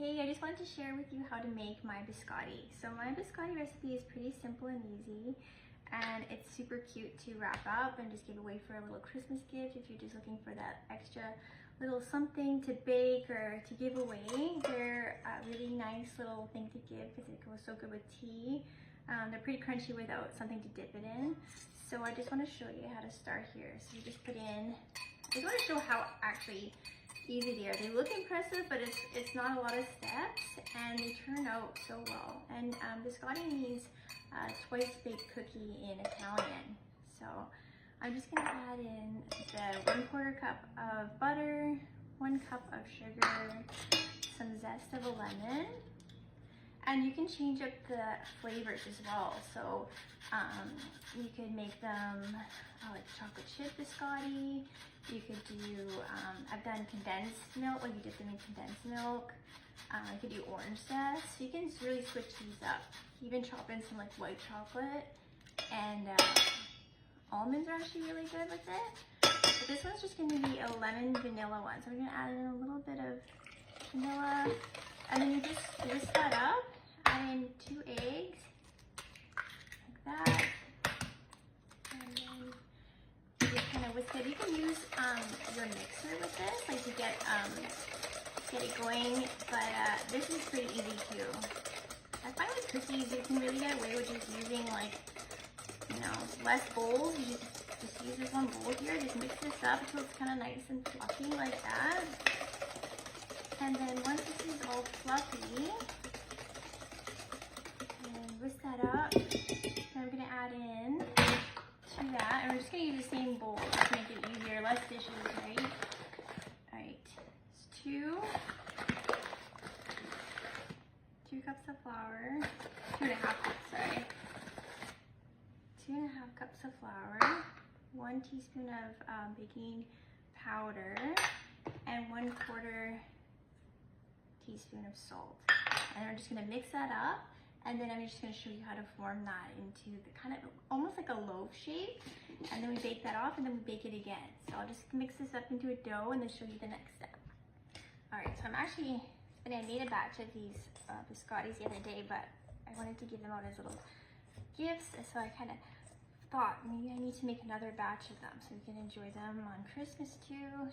Hey, I just wanted to share with you how to make my biscotti. So my biscotti recipe is pretty simple and easy, and it's super cute to wrap up and just give away for a little Christmas gift if you're just looking for that extra little something to bake or to give away. They're a really nice little thing to give because it goes so good with tea. They're pretty crunchy without something to dip it in. So I just want to show you how to start here. So you just put in, I just want to show how actually easy they are. They look impressive, but it's not a lot of steps, and they turn out so well. And biscotti means twice baked cookie in Italian. So I'm just gonna add in the 1/4 cup of butter, 1 cup of sugar, some zest of a lemon, and you can change up the flavors as well. So you could make them like chocolate chip biscotti. You could do, I've done condensed milk, like you dip them in condensed milk. You could do orange zest. So you can really switch these up. Even chop in some like white chocolate, and almonds are actually really good with it. But this one's just gonna be a lemon vanilla one. So we're gonna add in a little bit of vanilla, and then you just whisk that up. Add in 2 eggs, like that. And then you just kind of whisk it. You can use your mixer with this, like to get it going. But this is pretty easy too. I find with cookies, you can really get away with just using like, you know, less bowls. You just use this one bowl here. Just mix this up until it's kind of nice and fluffy like that. And then once this is all fluffy, and whisk that up, then I'm gonna add in to that, and we're just gonna use the same bowl to make it easier, less dishes, right? All right, it's 2 cups of flour, 2.5 cups, sorry. 2.5 cups of flour, 1 teaspoon of baking powder, and 1/4 teaspoon of salt. And we're just gonna mix that up, and then I'm just gonna show you how to form that into the kind of almost like a loaf shape. And then we bake that off, and then we bake it again. So I'll just mix this up into a dough and then show you the next step. All right, so I made a batch of these biscottis the other day, but I wanted to give them out as little gifts. So I kind of thought maybe I need to make another batch of them so we can enjoy them on Christmas too.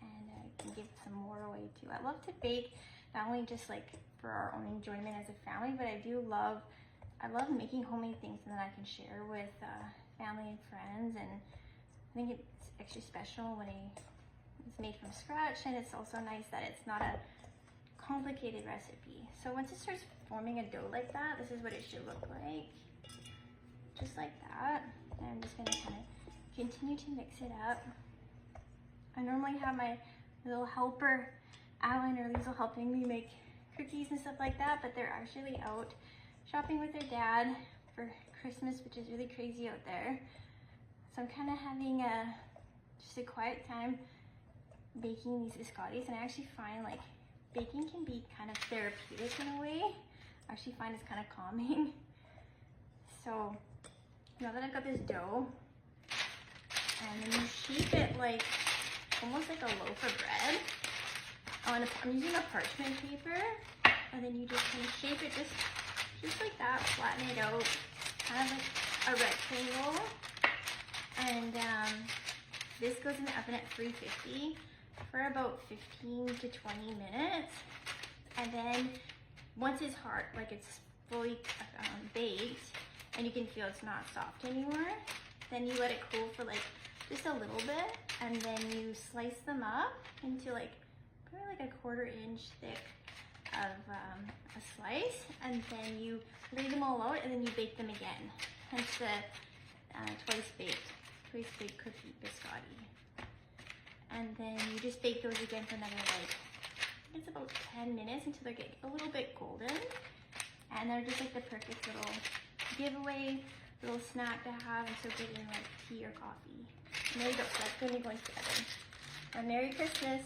And I can give some more away too. I love to bake, not only just like for our own enjoyment as a family, but I love making homemade things that I can share with family and friends. And I think it's extra special when it's made from scratch, and it's also nice that it's not a complicated recipe. So once it starts forming a dough like that, this is what it should look like. Just like that. And I'm just gonna kind of continue to mix it up. I normally have my little helper, Alan or Liesl, helping me make cookies and stuff like that, but they're actually out shopping with their dad for Christmas, which is really crazy out there. So I'm kind of having just a quiet time baking these biscottis, and I actually find like baking can be kind of therapeutic in a way. I actually find it's kind of calming. So now that I've got this dough, and then you shape it like almost like a loaf of bread. I'm using a parchment paper, and then you just kind of shape it just like that, flatten it out, kind of like a rectangle. And this goes in the oven at 350 for about 15 to 20 minutes. And then once it's hard, like it's fully baked, and you can feel it's not soft anymore, then you let it cool for like just a little bit, and then you slice them up into like probably like a 1/4 inch thick of a slice, and then you lay them all out, and then you bake them again. Hence the twice baked cookie biscotti. And then you just bake those again for another like, it's about 10 minutes until they get a little bit golden. And they're just like the perfect little giveaway, little snack to have, and so good in like tea or coffee. And there you go, so that's gonna be going to the oven. And Merry Christmas.